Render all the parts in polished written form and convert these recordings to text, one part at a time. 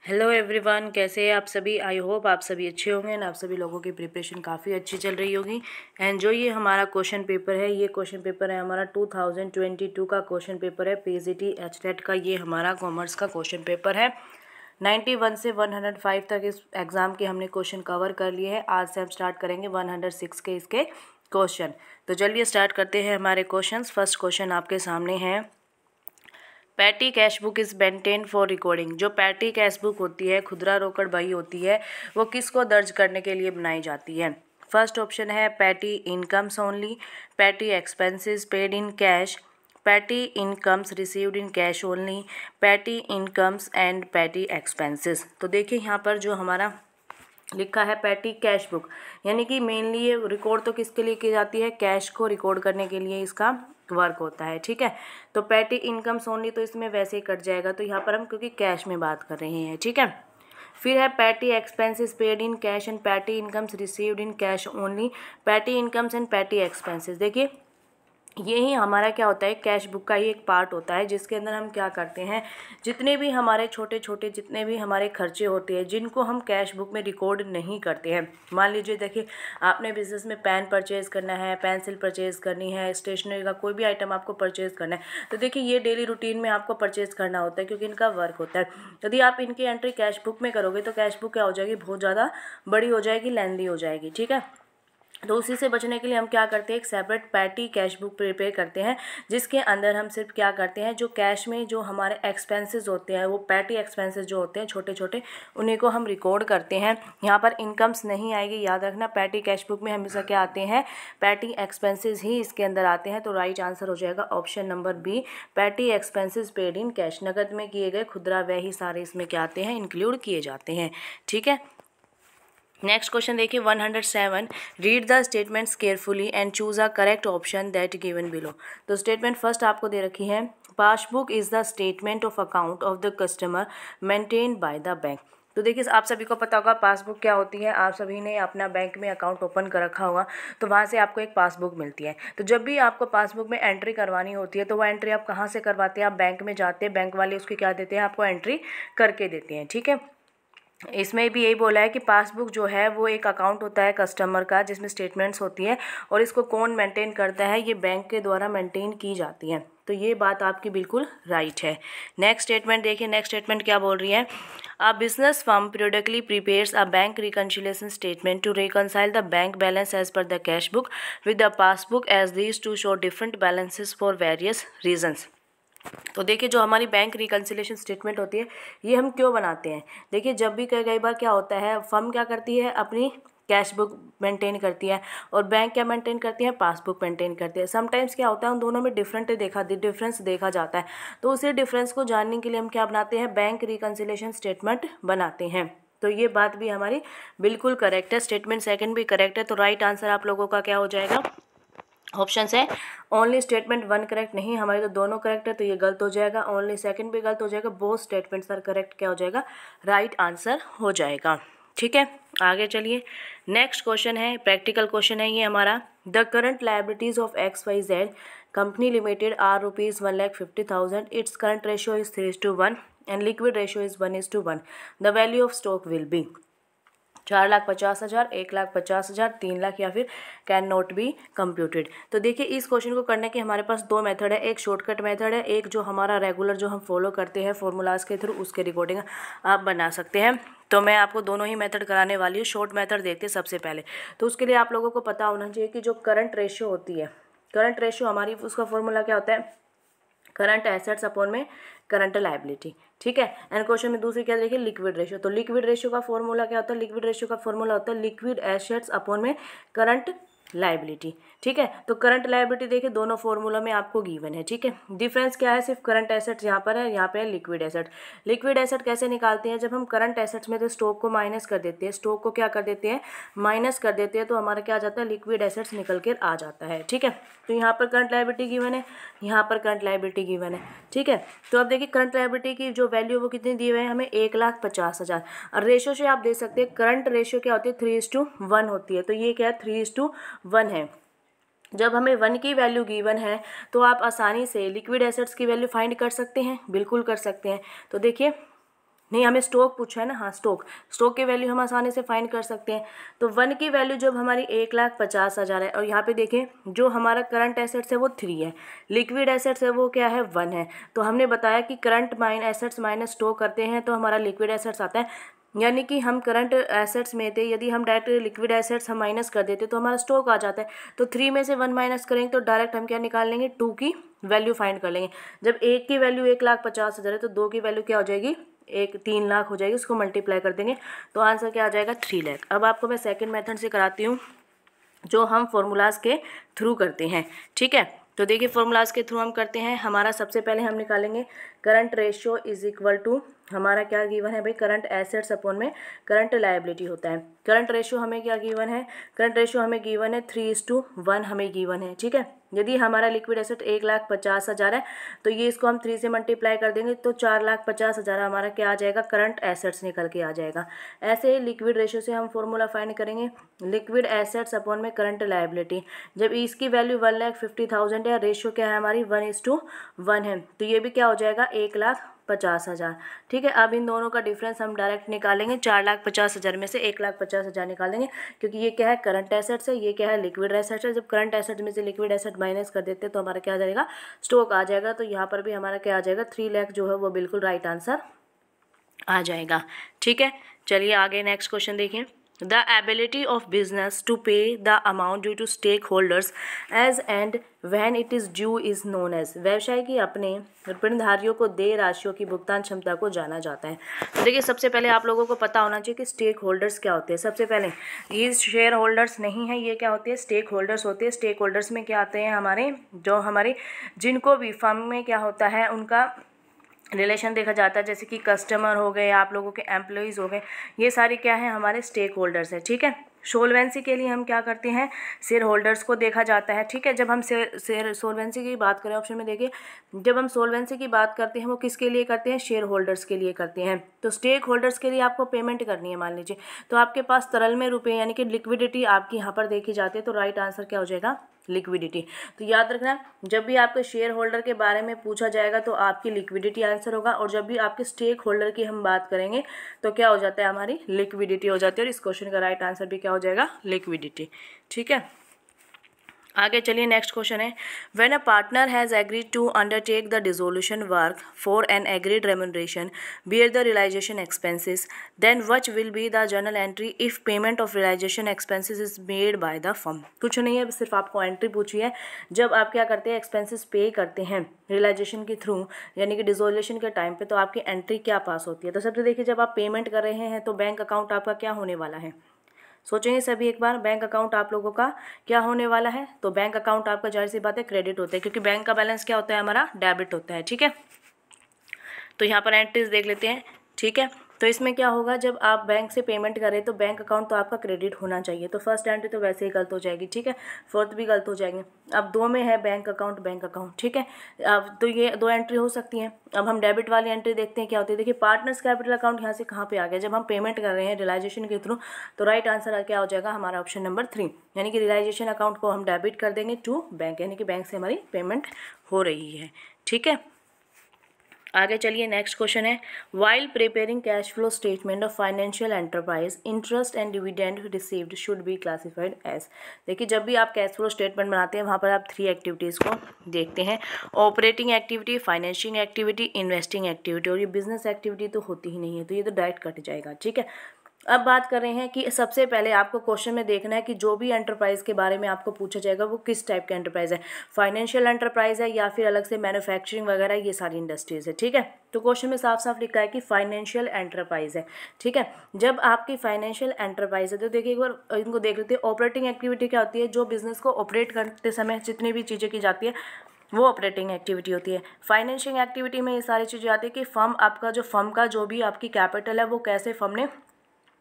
Hello everyone, कैसे हैं आप सभी। आई होप आप सभी अच्छे होंगे एंड आप सभी लोगों की प्रिपरेशन काफ़ी अच्छी चल रही होगी। एंड जो ये हमारा क्वेश्चन पेपर है, ये क्वेश्चन पेपर है हमारा 2022 का क्वेश्चन पेपर है, पीजीटी एचटेट का ये हमारा कॉमर्स का क्वेश्चन पेपर है। 91 से 105 तक इस एग्ज़ाम के हमने क्वेश्चन कवर कर लिए हैं। आज से हम स्टार्ट करेंगे 106 के इसके क्वेश्चन। तो चलिए स्टार्ट करते हैं हमारे क्वेश्चन। फर्स्ट क्वेश्चन आपके सामने है, petty cash book is maintain for recording. जो पैटी कैश बुक होती है, खुदरा रोकड़ बही होती है, वो किसको दर्ज करने के लिए बनाई जाती है। फर्स्ट ऑप्शन है petty incomes only, petty expenses paid in cash, petty incomes received in cash only, petty incomes and petty expenses. तो देखिए यहाँ पर जो हमारा लिखा है पैटी कैश बुक, यानी कि मेनली ये रिकॉर्ड तो किसके लिए की जाती है, कैश को रिकॉर्ड करने के लिए इसका वर्क होता है। ठीक है, तो पैटी इनकम्स ओनली तो इसमें वैसे ही कट जाएगा, तो यहाँ पर हम क्योंकि कैश में बात कर रहे हैं। ठीक है, फिर है petty expenses paid in cash and petty incomes received in cash only, petty incomes and petty expenses. देखिए यही हमारा क्या होता है, कैश बुक का ही एक पार्ट होता है, जिसके अंदर हम क्या करते हैं, जितने भी हमारे छोटे छोटे जितने भी हमारे खर्चे होते हैं जिनको हम कैश बुक में रिकॉर्ड नहीं करते हैं। मान लीजिए देखिए आपने बिजनेस में पेन परचेज़ करना है, पेंसिल परचेज़ करनी है, स्टेशनरी का कोई भी आइटम आपको परचेज़ करना है, तो देखिए ये डेली रूटीन में आपको परचेज़ करना होता है क्योंकि इनका वर्क होता है। यदि आप इनकी एंट्री कैश बुक में करोगे तो कैश बुक क्या हो जाएगी, बहुत ज़्यादा बड़ी हो जाएगी, लेंदी हो जाएगी। ठीक है, तो उसी से बचने के लिए हम क्या करते हैं, एक separate petty cash book prepare करते हैं, जिसके अंदर हम सिर्फ क्या करते हैं, जो कैश में जो हमारे एक्सपेंसेस होते हैं, वो पैटी एक्सपेंसेस जो होते हैं छोटे छोटे, उन्हीं को हम रिकॉर्ड करते हैं। यहाँ पर इनकम्स नहीं आएगी, याद रखना। पैटी कैश बुक में हमेशा क्या आते हैं, पैटी एक्सपेंसेस ही इसके अंदर आते हैं। तो राइट आंसर हो जाएगा option number B, petty expenses paid in cash. नकद में किए गए खुदरा व्यय ही सारे इसमें क्या आते हैं, इंक्लूड किए जाते हैं। ठीक है, नेक्स्ट क्वेश्चन देखिए 107, read the statements carefully and choose a correct option that given below. तो स्टेटमेंट फर्स्ट आपको दे रखी है, passbook is the statement of account of the customer maintained by the bank. तो देखिए आप सभी को पता होगा पासबुक क्या होती है, आप सभी ने अपना बैंक में अकाउंट ओपन कर रखा होगा, तो वहाँ से आपको एक पासबुक मिलती है। तो जब भी आपको पासबुक में एंट्री करवानी होती है तो वो एंट्री आप कहाँ से करवाते हैं, आप बैंक में जाते हैं, बैंक वाले उसकी क्या देते हैं, आपको एंट्री करके देते हैं। ठीक है, इसमें भी यही बोला है कि पासबुक जो है वो एक अकाउंट होता है कस्टमर का, जिसमें स्टेटमेंट्स होती है, और इसको कौन मेंटेन करता है, ये बैंक के द्वारा मेंटेन की जाती है। तो ये बात आपकी बिल्कुल राइट है। नेक्स्ट स्टेटमेंट देखिए, नेक्स्ट स्टेटमेंट क्या बोल रही है, a business firm periodically prepares a bank reconciliation statement to reconcile the bank balance as per the cash book with the passbook as these two show different balances for various reasons. तो देखिए जो हमारी bank reconciliation statement होती है, ये हम क्यों बनाते हैं। देखिए जब भी कई बार क्या होता है, फर्म क्या करती है, अपनी कैश बुक मेंटेन करती है, और बैंक क्या मेंटेन करती है, पासबुक मेंटेन करती है। समटाइम्स क्या होता है, उन दोनों में डिफरेंस देखा जाता है। तो उसी डिफरेंस को जानने के लिए हम क्या बनाते हैं, बैंक रिकन्सिलिएशन स्टेटमेंट बनाते हैं। तो ये बात भी हमारी बिल्कुल करेक्ट है, स्टेटमेंट सेकंड भी करेक्ट है। तो राइट आंसर आप लोगों का क्या हो जाएगा, ऑप्शन है ओनली स्टेटमेंट वन करेक्ट नहीं, हमारे तो दोनों करेक्ट है, तो ये गलत हो जाएगा। ओनली सेकंड भी गलत हो जाएगा, बोथ स्टेटमेंट्स आर करेक्ट, क्या हो जाएगा, राइट आंसर हो जाएगा। ठीक है, आगे चलिए। नेक्स्ट क्वेश्चन है, प्रैक्टिकल क्वेश्चन है ये हमारा, the current liabilities of XYZ company limited are ₹1,50,000, its current ratio is 3:1 and liquid ratio is 1:1, the value of stock will be 4,50,000, 1,50,000, 3,00,000 या फिर कैन नॉट बी कंप्यूटेड। तो देखिए इस क्वेश्चन को करने के हमारे पास दो मेथड है, एक शॉर्टकट मेथड है, एक जो हमारा रेगुलर जो हम फॉलो करते हैं फॉर्मूलाज के थ्रू, उसके रिकॉर्डिंग आप बना सकते हैं। तो मैं आपको दोनों ही मेथड कराने वाली हूँ। शॉर्ट मेथड देखते हैं सबसे पहले। तो उसके लिए आप लोगों को पता होना चाहिए कि जो करंट रेशियो होती है, करंट रेशियो हमारी उसका फॉर्मूला क्या होता है, करंट एसेट्स अपॉन में करंट लायबिलिटी। ठीक है, एंड क्वेश्चन में दूसरी क्या देखिए, लिक्विड रेशियो। तो लिक्विड रेशियो का फॉर्मूला क्या होता है, लिक्विड रेशियो का फॉर्मूला होता है लिक्विड एसेट्स अपॉन में करंट लायबिलिटी। ठीक है, तो करंट लायबिलिटी देखिए दोनों फॉर्मूला में आपको गिवन है। ठीक है, डिफरेंस क्या है, सिर्फ करंट एसेट्स यहाँ पर है, यहाँ पे है लिक्विड एसेट। लिक्विड एसेट कैसे निकालते हैं, जब हम करंट एसेट्स में तो स्टॉक को माइनस कर देते हैं, स्टॉक को क्या कर देते हैं, माइनस कर देते हैं, तो हमारा क्या आ जाता है, लिक्विड एसेट्स निकल कर आ जाता है। ठीक है, तो यहाँ पर करंट लायबिलिटी गिवन है, यहाँ पर करंट लायबिलिटी गिवन है। ठीक है, तो अब देखिए करंट लायबिलिटी की जो वैल्यू वो कितनी दी हुई है हमें, 1,50,000। और रेशियो से आप देख सकते हैं करंट रेशियो क्या होती है, 3:1 होती है। तो ये क्या है, 3:1 है। जब हमें 1 की वैल्यू गिवन है तो आप आसानी से लिक्विड एसेट्स की वैल्यू फाइंड कर सकते हैं, बिल्कुल कर सकते हैं। तो देखिए नहीं, हमें स्टॉक पूछा है ना। हाँ, स्टॉक की वैल्यू हम आसानी से फाइंड कर सकते हैं। तो 1 की वैल्यू जब हमारी 1,50,000 है, और यहाँ पे देखें जो हमारा करंट एसेट्स है वो 3 है, लिक्विड एसेट्स है वो क्या है 1 है। तो हमने बताया कि करंट एसेट्स माइनस स्टॉक करते हैं तो हमारा लिक्विड एसेट्स आता है, यानी कि हम करंट एसेट्स में थे, यदि हम डायरेक्ट लिक्विड एसेट्स हम माइनस कर देते तो हमारा स्टॉक आ जाता है। तो 3 में से 1 माइनस करेंगे तो डायरेक्ट हम क्या निकाल लेंगे, 2 की वैल्यू फाइंड कर लेंगे। जब 1 की वैल्यू 1,50,000 है तो 2 की वैल्यू क्या हो जाएगी, 3 लाख हो जाएगी। उसको मल्टीप्लाई कर देंगे तो आंसर क्या आ जाएगा, 3 लाख। अब आपको मैं सेकंड मेथड से कराती हूँ जो हम फॉर्मूलाज के थ्रू करते हैं, ठीक है। तो देखिए फॉर्मूलाज के थ्रू हम करते हैं। हमारा सबसे पहले हम निकालेंगे current ratio is equal to, हमारा क्या गिवन है भाई, करंट एसेट्स अपॉन में करंट लायबिलिटी होता है। करंट रेशियो हमें क्या गिवन है, करंट रेशियो हमें गिवन है 3:1 हमें गिवन है, ठीक है। यदि हमारा लिक्विड एसेट 1,50,000 है तो ये इसको हम 3 से मल्टीप्लाई कर देंगे तो 4,50,000 हमारा क्या आ जाएगा, करंट एसेट्स निकल के आ जाएगा। ऐसे ही लिक्विड रेशियो से हम फॉर्मूला फाइंड करेंगे, लिक्विड एसेट्स अपॉन में करंट लायबिलिटी। जब इसकी वैल्यू 1,50,000 है, रेशियो क्या है हमारी 1:1 है, तो ये भी क्या हो जाएगा 1,50,000, ठीक है। अब इन दोनों का डिफरेंस हम डायरेक्ट निकालेंगे, 4,50,000 में से 1,50,000 निकालेंगे, क्योंकि ये क्या है करंट एसेट्स है, ये क्या है लिक्विड एसेट्स है। जब करंट एसेट में से लिक्विड एसेट माइनस कर देते हैं तो हमारा क्या आ जाएगा, स्टॉक आ जाएगा। तो यहाँ पर भी हमारा क्या आ जाएगा, 3 लाख जो है वो बिल्कुल राइट आंसर आ जाएगा, ठीक है। चलिए आगे नेक्स्ट क्वेश्चन देखिए। The ability of business to pay the amount due to stakeholders as and when it is due is known as, व्यवसाय की अपने ऋणधारियों को देय राशियों की भुगतान क्षमता को जाना जाता है। तो देखिए सबसे पहले आप लोगों को पता होना चाहिए कि स्टेक होल्डर्स क्या होते हैं। सबसे पहले ये शेयर होल्डर्स नहीं है, ये क्या होते हैं, स्टेक होल्डर्स होते हैं। स्टेक होल्डर्स में क्या आते हैं, हमारे जो हमारे जिनको भी फर्म में क्या होता है उनका रिलेशन देखा जाता है, जैसे कि कस्टमर हो गए, आप लोगों के एम्प्लॉयज़ हो गए, ये सारे क्या है हमारे स्टेक होल्डर्स हैं, ठीक है। सोलवेंसी के लिए हम क्या करते हैं, शेयर होल्डर्स को देखा जाता है, ठीक है। जब हम शेयर सोलवेंसी की बात करें, ऑप्शन में देखिए, जब हम सोलवेंसी की बात करते हैं वो किसके लिए करते हैं, शेयर होल्डर्स के लिए करते हैं। तो स्टेक होल्डर्स के लिए आपको पेमेंट करनी है, मान लीजिए, तो आपके पास तरल में रुपये यानी कि लिक्विडिटी आपकी यहाँ पर देखी जाती है, तो राइट आंसर क्या हो जाएगा, लिक्विडिटी। तो याद रखना जब भी आपके शेयर होल्डर के बारे में पूछा जाएगा तो आपकी लिक्विडिटी आंसर होगा, और जब भी आपके स्टेक होल्डर की हम बात करेंगे तो क्या हो जाता है, हमारी लिक्विडिटी हो जाती है। और इस क्वेश्चन का राइट आंसर भी क्या हो जाएगा, लिक्विडिटी, ठीक है। आगे चलिए नेक्स्ट क्वेश्चन है, when a partner has agreed to undertake the dissolution work for an agreed remuneration bear the realisation expenses then what will be the journal entry if payment of realisation expenses is made by the firm. कुछ नहीं है, सिर्फ आपको entry पूछी है। जब आप क्या करते हैं, एक्सपेंसेस पे करते हैं रियलाइजेशन के थ्रू यानी कि डिसोल्यूशन के टाइम पे, तो आपकी एंट्री क्या पास होती है। तो सबसे देखिए जब आप पेमेंट कर रहे हैं तो बैंक अकाउंट आपका क्या होने वाला है, सोचेंगे सभी एक बार, बैंक अकाउंट आप लोगों का क्या होने वाला है। तो बैंक अकाउंट आपका जाहिर सी बात है क्रेडिट होता है, क्योंकि बैंक का बैलेंस क्या होता है हमारा, डेबिट होता है, ठीक है। तो यहाँ पर एंट्रीज देख लेते हैं, ठीक है। तो इसमें क्या होगा, जब आप बैंक से पेमेंट करें तो बैंक अकाउंट तो आपका क्रेडिट होना चाहिए, तो फर्स्ट एंट्री तो वैसे ही गलत हो जाएगी, ठीक है। फोर्थ भी गलत हो जाएंगे। अब 2 में है बैंक अकाउंट, ठीक है। अब तो ये 2 एंट्री हो सकती हैं। अब हम डेबिट वाली एंट्री देखते हैं क्या होती है। देखिए पार्टनर्स कैपिटल अकाउंट यहाँ से कहाँ पे आ गया, जब हम पेमेंट कर रहे हैं रियलाइजेशन के थ्रू, तो राइट आंसर क्या हो जाएगा हमारा, ऑप्शन नंबर 3, यानी कि रियलाइजेशन अकाउंट को हम डेबिट कर देंगे टू बैंक, यानी कि बैंक से हमारी पेमेंट हो रही है, ठीक है। आगे चलिए नेक्स्ट क्वेश्चन है, while preparing cash flow statement of financial enterprise interest and dividend received should be classified as. देखिए जब भी आप कैश फ्लो स्टेटमेंट बनाते हैं वहाँ पर आप 3 एक्टिविटीज़ को देखते हैं, operating activity, financing activity, investing activity, और ये बिजनेस एक्टिविटी तो होती ही नहीं है, तो ये तो डायरेक्ट कट जाएगा, ठीक है। अब बात कर रहे हैं कि सबसे पहले आपको क्वेश्चन में देखना है कि जो भी एंटरप्राइज के बारे में आपको पूछा जाएगा वो किस टाइप का एंटरप्राइज है, फाइनेंशियल एंटरप्राइज है या फिर अलग से मैन्युफैक्चरिंग वगैरह, ये सारी इंडस्ट्रीज है, ठीक है। तो क्वेश्चन में साफ साफ लिखा है कि फाइनेंशियल एंटरप्राइज है, ठीक है। जब आपकी फाइनेंशियल एंटरप्राइज है तो देखिए एक बार इनको देख लेते हैं। ऑपरेटिंग एक्टिविटी क्या होती है, जो बिजनेस को ऑपरेट करते समय जितनी भी चीज़ें की जाती है वो ऑपरेटिंग एक्टिविटी होती है। फाइनेंशियल एक्टिविटी में ये सारी चीज़ें आती है कि फर्म आपका जो फर्म का जो भी आपकी कैपिटल है वो कैसे फर्म ने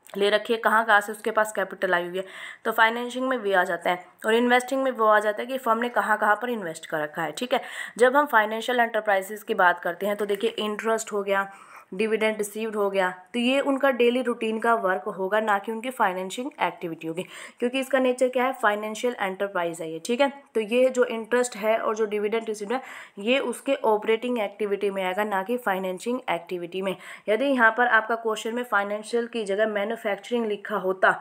ले रखी है, कहाँ से उसके पास कैपिटल आई हुई है, तो फाइनेंशिंग में वे आ जाता है। और इन्वेस्टिंग में वो आ जाता है कि फर्म ने कहाँ पर इन्वेस्ट कर रखा है, ठीक है। जब हम फाइनेंशियल एंटरप्राइजेस की बात करते हैं तो देखिए इंटरेस्ट हो गया, डिविडेंड रिसीव्ड हो गया, तो ये उनका डेली रूटीन का वर्क होगा, ना कि उनकी फाइनेंशियल एक्टिविटी होगी, क्योंकि इसका नेचर क्या है, फाइनेंशियल एंटरप्राइज है ये, ठीक है। तो ये जो इंटरेस्ट है और जो डिविडेंड रिसीव्ड है ये उसके ऑपरेटिंग एक्टिविटी में आएगा, ना कि फाइनेंशियल एक्टिविटी में। यदि यहाँ पर आपका क्वेश्चन में फाइनेंशियल की जगह मैन्युफैक्चरिंग लिखा होता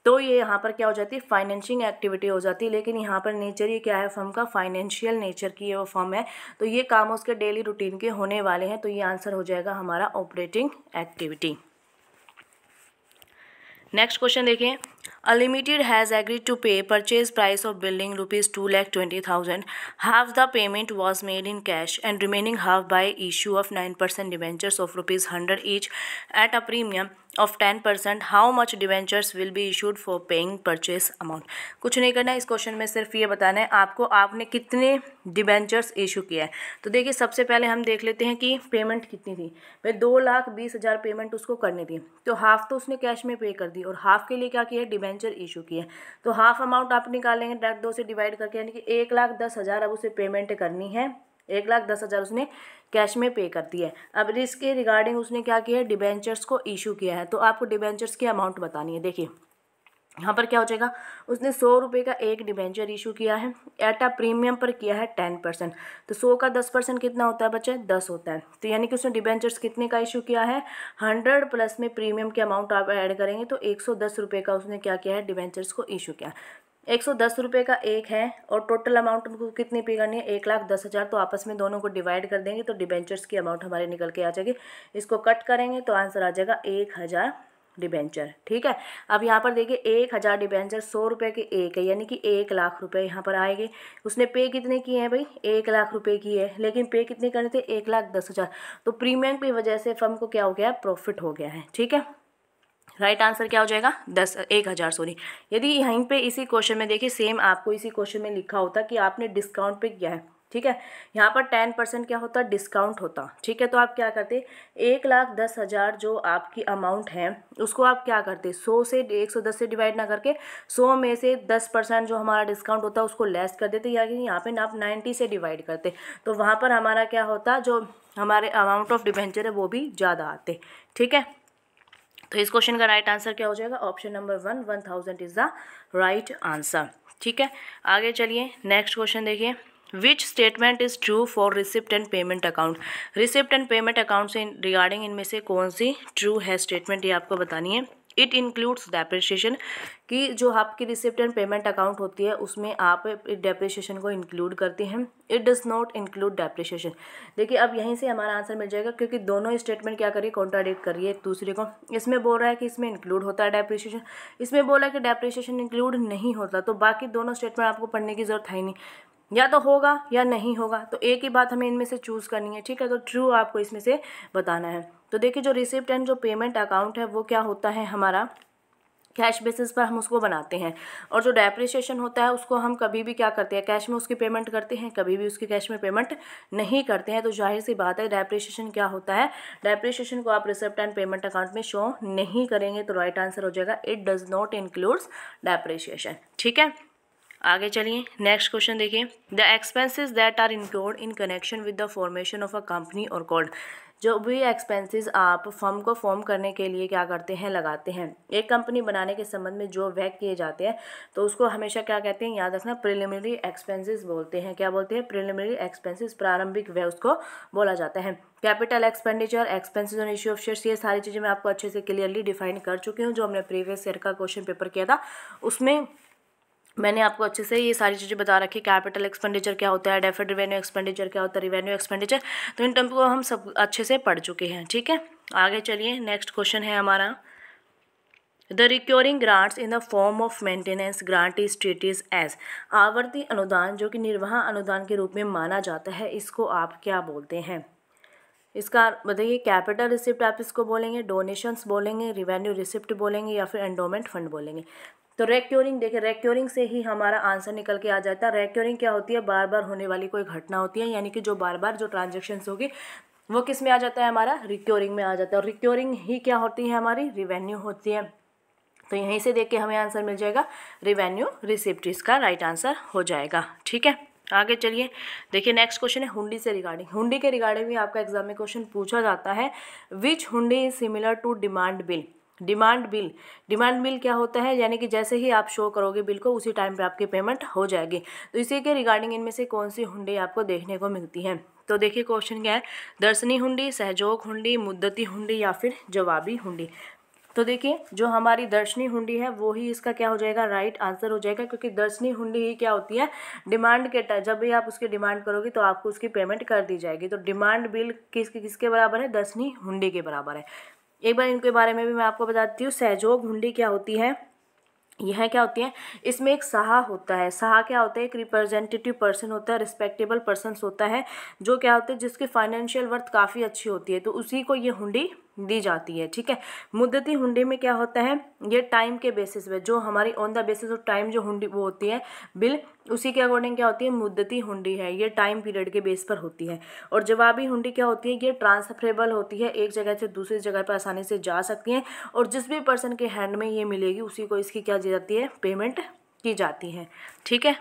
तो ये यहाँ पर क्या हो जाती है, फाइनेंशियल एक्टिविटी हो जाती है, लेकिन यहाँ पर नेचर ये क्या है, फर्म का फाइनेंशियल नेचर की ये वो फर्म है, तो ये काम उसके डेली रूटीन के होने वाले हैं, तो ये आंसर हो जाएगा हमारा ऑपरेटिंग एक्टिविटी। नेक्स्ट क्वेश्चन देखिए, अनलिमिटेड हैज़ एग्रीड टू पे purchase price of building ₹2,20,000. Half the payment was made in cash and remaining half bye issue of 9% debentures of ₹100 each at a premium of 10%. How much debentures will be issued for paying purchase amount. कुछ नहीं करना है इस question में, सिर्फ ये बताना है आपको आपने कितने डिवेंचर्स इशू किया है। तो देखिए सबसे पहले हम देख लेते हैं कि पेमेंट कितनी थी। भाई 2,20,000 पेमेंट उसको करनी थी, तो हाफ तो उसने कैश में पे कर दी और हाफ के लिए क्या किया, डिवेंचर इशू किया। तो हाफ अमाउंट आप निकालेंगे डायरेक्ट 2 से डिवाइड करके, यानी कि 1,10,000 अब उसे पेमेंट करनी है। 1,10,000 उसने कैश में पे कर दिया है। अब इसके रिगार्डिंग उसने क्या किया है, डिवेंचर्स को इशू किया है, तो आपको डिवेंचर्स की अमाउंट बतानी है। देखिए यहाँ पर क्या हो जाएगा, उसने 100 रुपये का एक डिवेंचर इशू किया है, एट अ प्रीमियम पर किया है 10%, तो 100 का 10% कितना होता है बच्चे, 10 होता है। तो यानी कि उसने डिवेंचर्स कितने का इशू किया है, 100 प्लस में प्रीमियम के अमाउंट आप ऐड करेंगे तो 110 रुपये का उसने क्या किया है, डिवेंचर्स को इशू किया। 110 रुपये का एक है और टोटल अमाउंट उनको कितनी पे करनी है, 1,10,000, तो आपस में दोनों को डिवाइड कर देंगे तो डिवेंचर्स की अमाउंट हमारे निकल के आ जाएगी। इसको कट करेंगे तो आंसर आ जाएगा 1,000 डिबेंचर, ठीक है। अब यहाँ पर देखिए 1,000 डिबेंचर 100 रुपये के एक है, यानी कि 1,00,000 रुपये यहाँ पर आएंगे। उसने पे कितने किए हैं भाई, 1,00,000 रुपये की है, लेकिन पे कितने करने थे, 1,10,000, तो प्रीमियम की वजह से फर्म को क्या हो गया, प्रॉफिट हो गया है, ठीक है। राइट आंसर क्या हो जाएगा, 1,000 सॉरी। यदि यहीं पे इसी क्वेश्चन में देखिए सेम आपको इसी क्वेश्चन में लिखा होता कि आपने डिस्काउंट पे किया है, ठीक है, यहाँ पर 10% क्या होता, डिस्काउंट होता, ठीक है। तो आप क्या करते, 1,10,000 जो आपकी अमाउंट है उसको आप क्या करते, 100 से 110 से डिवाइड ना करके 100 में से 10% जो हमारा डिस्काउंट होता है उसको लेस कर देते, या कि यहाँ पे आप 90 से डिवाइड करते, तो वहाँ पर हमारा क्या होता, जो हमारे अमाउंट ऑफ डिबेंचर है वो भी ज़्यादा आते, ठीक है। तो इस क्वेश्चन का राइट आंसर क्या हो जाएगा, option number 1,000 is the right answer, ठीक है। आगे चलिए नेक्स्ट क्वेश्चन देखिए, which statement is true for receipt and payment account. Receipt and payment account से रिगार्डिंग इनमें से कौन सी ट्रू है स्टेटमेंट, ये आपको बतानी है। इट इंक्लूड्स डेप्रिसिएशन, कि जो आपकी रिसिप्ट एंड पेमेंट अकाउंट होती है उसमें आप डेप्रिसिएशन को इंक्लूड करते हैं। It does not include depreciation. देखिए अब यहीं से हमारा आंसर मिल जाएगा, क्योंकि दोनों स्टेटमेंट क्या करिए, कॉन्ट्राडिक्ट करिए एक दूसरे को। इसमें बोल रहा है कि इसमें इंक्लूड होता है डेप्रिसिएशन, इसमें बोला है कि डेप्रिसिएशन इंक्लूड नहीं होता, तो बाकी दोनों स्टेटमेंट आपको पढ़ने की जरूरत है ही नहीं, या तो होगा या नहीं होगा, तो एक ही बात हमें इनमें से चूज़ करनी है, ठीक है। तो ट्रू आपको इसमें से बताना है। तो देखिए जो रिसिप्ट एंड जो पेमेंट अकाउंट है वो क्या होता है हमारा, कैश बेसिस पर हम उसको बनाते हैं, और जो डेप्रिसिएशन होता है उसको हम कभी भी क्या करते हैं, कैश में उसकी पेमेंट करते हैं, कभी भी उसकी कैश में पेमेंट नहीं करते हैं। तो जाहिर सी बात है डेप्रिसिएशन क्या होता है, डेप्रिसिएशन को आप रिसिप्ट एंड पेमेंट अकाउंट में शो नहीं करेंगे, तो राइट आंसर हो जाएगा it does not includes depreciation, ठीक है। आगे चलिए नेक्स्ट क्वेश्चन देखिए, the expenses that are include in connection with the formation of a company are called. जो भी एक्सपेंसेस आप फर्म को फॉर्म करने के लिए क्या करते हैं, लगाते हैं, एक कंपनी बनाने के संबंध में जो व्यय किए जाते हैं, तो उसको हमेशा क्या कहते हैं, याद रखना, प्रिलिमिनरी एक्सपेंसेस बोलते हैं। क्या बोलते हैं, प्रिलिमिनरी एक्सपेंसेस, प्रारंभिक व्यय उसको बोला जाता है। Capital expenditure, expenses on issue of shares, ये सारी चीज़ें मैं आपको अच्छे से क्लियरली डिफाइन कर चुकी हूँ। जो हमने प्रीवियस ईयर का क्वेश्चन पेपर किया था उसमें मैंने आपको अच्छे से ये सारी चीज़ें बता रखी। कैपिटल एक्सपेंडिचर क्या होता है, डेफर्ड रिवेन्यू एक्सपेंडिचर क्या होता है, रिवेन्यू एक्सपेंडिचर, तो इन टर्म को हम सब अच्छे से पढ़ चुके हैं, ठीक है। आगे चलिए नेक्स्ट क्वेश्चन है हमारा, the recurring grants in the form of maintenance grant is treated as. आवर्ती अनुदान जो कि निर्वाह अनुदान के रूप में माना जाता है, इसको आप क्या बोलते हैं। इसका बताइए, कैपिटल रिसिप्ट आप इसको बोलेंगे, डोनेशंस बोलेंगे, रिवेन्यू रिसिप्ट बोलेंगे, या फिर एंडोमेंट फंड बोलेंगे। तो रेक्योरिंग, देखिए रेक्योरिंग से ही हमारा आंसर निकल के आ जाता है। रेक्योरिंग क्या होती है, बार बार होने वाली कोई घटना होती है, यानी कि जो बार बार जो ट्रांजेक्शन्स होगी वो किस में आ जाता है, हमारा रिक्योरिंग में आ जाता है। और रिक्योरिंग ही क्या होती है, हमारी रिवेन्यू होती है। तो यहीं से देख के हमें आंसर मिल जाएगा रिवेन्यू रिसिप्ट, इसका राइट आंसर हो जाएगा, ठीक है। आगे चलिए, देखिए नेक्स्ट क्वेश्चन है हुंडी से रिगार्डिंग। हुंडी के रिगार्डिंग भी आपका एग्जाम में क्वेश्चन पूछा जाता है। Which hundi is similar to demand bill. Demand bill क्या होता है, यानी कि जैसे ही आप शो करोगे बिल को उसी टाइम पे आपकी पेमेंट हो जाएगी। तो इसी के रिगार्डिंग इनमें से कौन सी हुंडी आपको देखने को मिलती है। तो देखिए क्वेश्चन क्या है, दर्शनी हुंडी, सहयोग हुंडी, मुद्दती हुंडी या फिर जवाबी हुंडी। तो देखिए जो हमारी दर्शनी हुंडी है वो ही इसका क्या हो जाएगा, राइट आंसर हो जाएगा, क्योंकि दर्शनी हुंडी ही क्या होती है, डिमांड के टाइम जब भी आप उसकी डिमांड करोगे तो आपको उसकी पेमेंट कर दी जाएगी। तो डिमांड बिल किसके बराबर है, दर्शनी हुंडी के बराबर है। एक बार इनके बारे में भी मैं आपको बताती हूँ। सहयोग हुंडी क्या होती है, यह क्या होती है, इसमें एक साहा होता है। साहा क्या होता है, एक रिप्रेजेंटेटिव पर्सन होता है, रिस्पेक्टेबल पर्सन होता है, जो क्या होता है जिसकी फाइनेंशियल वर्थ काफ़ी अच्छी होती है, तो उसी को ये हुंडी दी जाती है। ठीक है। मुद्दती हुंडी में क्या होता है, ये टाइम के बेसिस पे, जो हमारी on the basis of time जो हुंडी वो होती है बिल, उसी के अकॉर्डिंग क्या होती है, मुद्दती हुंडी है, ये टाइम पीरियड के बेस पर होती है। और जवाबी हुंडी क्या होती है, ये ट्रांसफरेबल होती है, एक जगह से दूसरी जगह पर आसानी से जा सकती है, और जिस भी पर्सन के हैंड में ये मिलेगी उसी को इसकी क्या दी जाती है, पेमेंट की जाती है। ठीक है।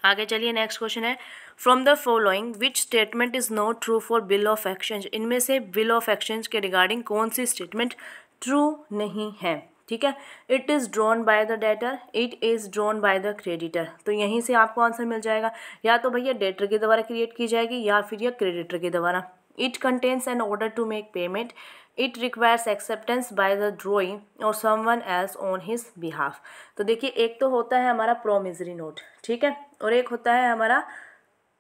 आगे चलिए नेक्स्ट क्वेश्चन है, from the following which statement is not true for bill of exchange. इनमें से बिल ऑफ एक्सचेंज के रिगार्डिंग कौन सी स्टेटमेंट ट्रू नहीं है। ठीक है। It is drawn by the debtor, it is drawn by the creditor. तो यहीं से आपको आंसर मिल जाएगा, या तो भैया डेटर के द्वारा क्रिएट की जाएगी या फिर यह क्रेडिटर के द्वारा। It contains an order to make payment, it requires acceptance by the drawing or someone else on his behalf. तो देखिए एक तो होता है हमारा प्रोमिसरी नोट, ठीक है, और एक होता है हमारा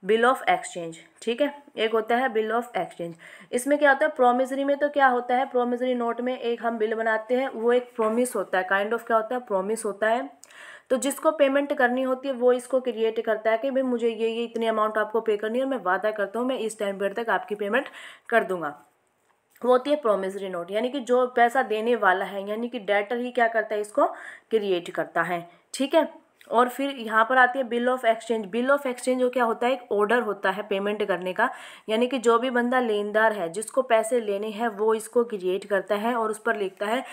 बिल ऑफ एक्सचेंज। ठीक है, एक होता है बिल ऑफ एक्सचेंज। इसमें क्या होता है, प्रोमिसरी में तो क्या होता है, प्रोमिसरी नोट में एक हम बिल बनाते हैं, वो एक प्रोमिस होता है, काइंड ऑफ क्या होता है, प्रोमिस होता है। तो जिसको पेमेंट करनी होती है वो इसको क्रिएट करता है कि भाई मुझे ये इतनी अमाउंट आपको पे करनी है और मैं वादा करता हूँ मैं इस टाइम पीरियड तक आपकी पेमेंट कर दूंगा। वो होती है प्रोमिसरी नोट, यानी कि जो पैसा देने वाला है यानी कि डेटर ही क्या करता है, इसको क्रिएट करता है। ठीक है। और फिर यहाँ पर आती है bill of exchange. Bill of exchange जो क्या होता है, एक ऑर्डर होता है पेमेंट करने का, यानी कि जो भी बंदा लेनदार है जिसको पैसे लेने हैं वो इसको क्रिएट करता है और उस पर लिखता है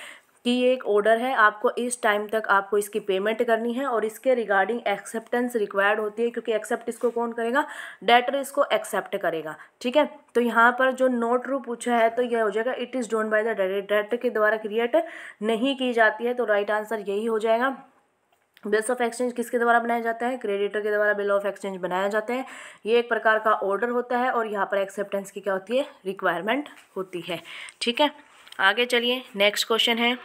कि ये एक ऑर्डर है, आपको इस टाइम तक आपको इसकी पेमेंट करनी है और इसके रिगार्डिंग एक्सेप्टेंस रिक्वायर्ड होती है, क्योंकि एक्सेप्ट इसको कौन करेगा, डेटर इसको एक्सेप्ट करेगा। ठीक है। तो यहाँ पर जो नोट ट्रू पूछा है तो यह हो जाएगा it is done by the debtor के द्वारा क्रिएट नहीं की जाती है, तो राइट आंसर यही हो जाएगा। बिल्स ऑफ एक्सचेंज किसके द्वारा बनाया जाता है, क्रेडिटर के द्वारा बिल ऑफ एक्सचेंज बनाया जाता है। ये एक प्रकार का ऑर्डर होता है और यहाँ पर एक्सेप्टेंस की क्या होती है, रिक्वायरमेंट होती है। ठीक है। आगे चलिए नेक्स्ट क्वेश्चन है,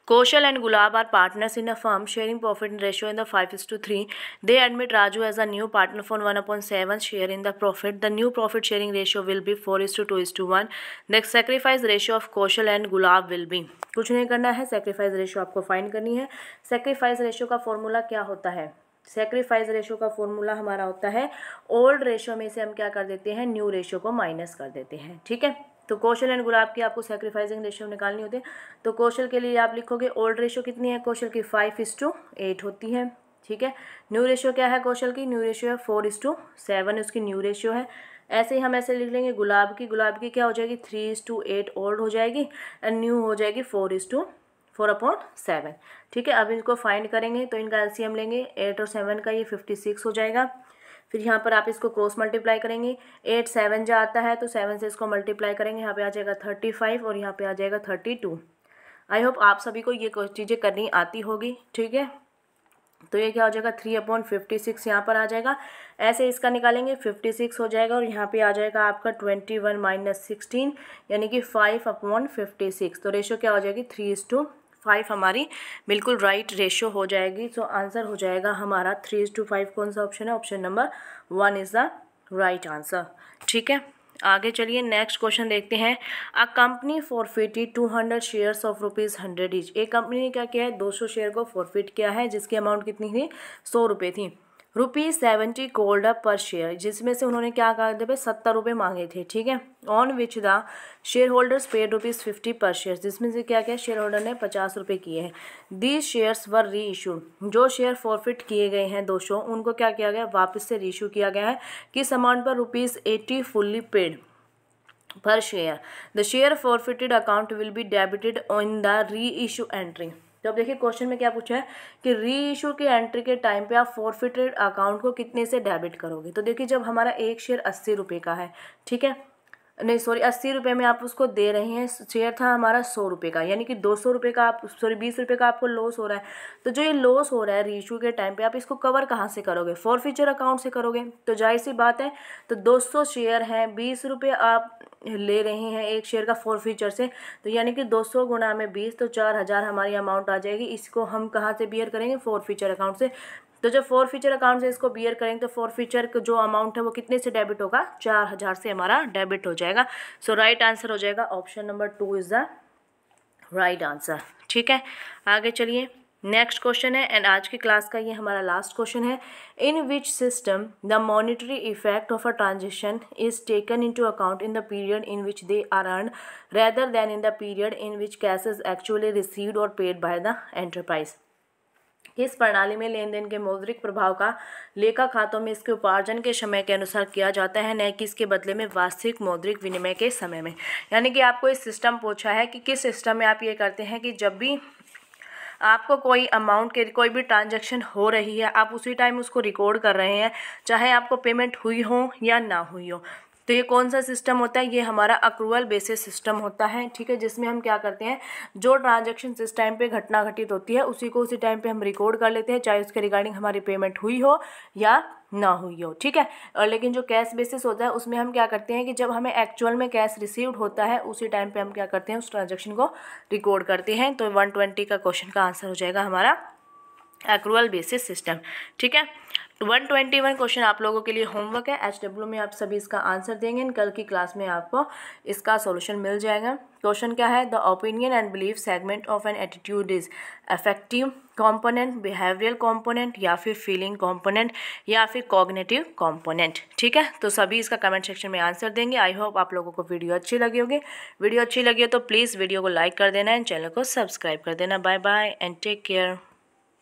Kaushal and Gulab are partners in a firm sharing profit ratio in the 5:3. They admit Raju as a new partner for 1/7 share in the profit. The new profit sharing ratio will be 4:2:1. The sacrifice ratio of Kaushal and Gulab will be, कुछ नहीं करना है, sacrifice ratio आपको find करनी है। Sacrifice ratio का formula क्या होता है, सेक्रीफाइस रेशियो का फॉर्मूला हमारा होता है ओल्ड रेशियो में से हम क्या कर देते हैं, न्यू रेशियो को माइनस कर देते हैं। ठीक है। तो कौशल एंड गुलाब की आपको सेक्रीफाइसिंग रेशियो निकालनी होती है। तो कौशल के लिए आप लिखोगे ओल्ड रेशियो कितनी है, कौशल की 5:8 होती है। ठीक है। न्यू रेशियो क्या है कौशल की, न्यू रेशियो है 4:7 उसकी न्यू रेशियो है। ऐसे ही हम ऐसे लिख लेंगे गुलाब की क्या हो जाएगी, 3:8 ओल्ड हो जाएगी एंड न्यू हो जाएगी 4:4/7। ठीक है। अब इनको फाइंड करेंगे तो इनका एलसीएम लेंगे, 8 और 7 का ये 56 हो जाएगा। फिर यहाँ पर आप इसको क्रॉस मल्टीप्लाई करेंगे, 8 7 जा आता है तो 7 से इसको मल्टीप्लाई करेंगे, यहाँ पे आ जाएगा 35 और यहाँ पे आ जाएगा 32। आई होप आप सभी को ये चीज़ें करनी आती होगी। ठीक है। तो ये क्या हो जाएगा, 3/56 यहाँ पर आ जाएगा। ऐसे इसका निकालेंगे 56 हो जाएगा और यहाँ पे आ जाएगा आपका 21 - 16 यानी कि 5/56। तो रेशो क्या हो जाएगी, 3:5 हमारी बिल्कुल राइट रेशो हो जाएगी। तो आंसर हो जाएगा हमारा 3:5। कौन सा ऑप्शन है, option number 1 is the right answer. ठीक है। आगे चलिए नेक्स्ट क्वेश्चन देखते हैं। A company forfeited 200 shares of ₹100 each. एक कंपनी ने क्या किया है, 200 शेयर को फॉरफिट किया है जिसकी अमाउंट कितनी थी, 100 रुपये थी। ₹70 कॉल्ड अप पर शेयर, जिसमें से उन्होंने क्या कहा थे, 70 रुपये मांगे थे। ठीक है। On which the share holders paid ₹50 पर शेयर, जिसमें से क्या क्या शेयर होल्डर ने 50 रुपये किए हैं। दीज शेयर्स वर री इशूड, जो शेयर फॉरफिट किए गए हैं 200 उनको क्या किया गया, वापस से री इशू किया गया है। किस अमाउंट पर, ₹80 fully paid per share. The share forfeited account will be debited on the reissue entry. तो अब देखिए क्वेश्चन में क्या पूछा है कि री इशू की एंट्री के टाइम पे आप फॉरफिटेड अकाउंट को कितने से डेबिट करोगे। तो देखिए जब हमारा एक शेयर 80 रुपये का है, ठीक है, नहीं सॉरी 80 रुपये में आप उसको दे रहे हैं, शेयर था हमारा 100 रुपये का, यानी कि 200 रुपये का आप 20 रुपये का आपको लॉस हो रहा है। तो जो ये लॉस हो रहा है रीइशू के टाइम पे आप इसको कवर कहाँ से करोगे, फॉरफीचर अकाउंट से करोगे। तो जाहिर सी बात है, तो 200 शेयर हैं, 20 रुपये आप ले रहे हैं एक शेयर का फॉरफीचर से, तो यानी कि 200 गुणा में 20, तो 4000 हमारी अमाउंट आ जाएगी। इसको हम कहाँ से बियर करेंगे, फॉरफीचर अकाउंट से। तो जब फॉरफीचर अकाउंट से इसको बियर करेंगे तो फॉरफीचर का जो अमाउंट है वो कितने से डेबिट होगा, 4000 से हमारा डेबिट हो जाएगा। सो राइट आंसर हो जाएगा option number 2 is the right answer. ठीक है, आगे चलिए, नेक्स्ट क्वेश्चन है एंड आज की क्लास का ये हमारा लास्ट क्वेश्चन है। In which system the monetary effect of a transaction is taken into account in the period in which they are earned rather than in the period in which cash is actually received or paid by the enterprise. इस प्रणाली में लेन then के मौद्रिक प्रभाव का लेखा खातों में इसके उपार्जन के समय के अनुसार किया जाता है, न कि इसके बदले में वास्तविक मौद्रिक विनिमय के समय में। यानी कि आपको इस सिस्टम पूछा है कि किस सिस्टम में आप ये करते हैं कि जब भी आपको कोई अमाउंट के कोई भी ट्रांजैक्शन हो रही है आप उसी टाइम उसको रिकॉर्ड कर रहे हैं, चाहे आपको पेमेंट हुई हो या ना हुई हो। तो ये कौन सा सिस्टम होता है, ये हमारा अक्रूवल बेसिस सिस्टम होता है। ठीक है, जिसमें हम क्या करते हैं, जो ट्रांजैक्शन जिस टाइम पे घटना घटित होती है उसी को उसी टाइम पे हम रिकॉर्ड कर लेते हैं, चाहे उसके रिगार्डिंग हमारी पेमेंट हुई हो या ना हुई हो। ठीक है, और लेकिन जो कैश बेसिस होता है उसमें हम क्या करते हैं कि जब हमें एक्चुअल में कैश रिसीव्ड होता है उसी टाइम पे हम क्या करते हैं, उस ट्रांजैक्शन को रिकॉर्ड करते हैं। तो 120 का क्वेश्चन का आंसर हो जाएगा हमारा एक्रूअल बेसिस सिस्टम। ठीक है, 121 क्वेश्चन आप लोगों के लिए होमवर्क है, HW में आप सभी इसका आंसर देंगे, कल की क्लास में आपको इसका सॉल्यूशन मिल जाएगा। क्वेश्चन क्या है, the opinion and belief segment of an attitude is affective component, behavioural component या फिर फीलिंग कंपोनेंट या फिर कॉग्निटिव कंपोनेंट। ठीक है, तो सभी इसका कमेंट सेक्शन में आंसर देंगे। आई होप आप लोगों को वीडियो अच्छी लगी होगी। वीडियो अच्छी लगी हो तो प्लीज़ वीडियो को लाइक कर देना एंड चैनल को सब्सक्राइब कर देना। Bye bye and take care.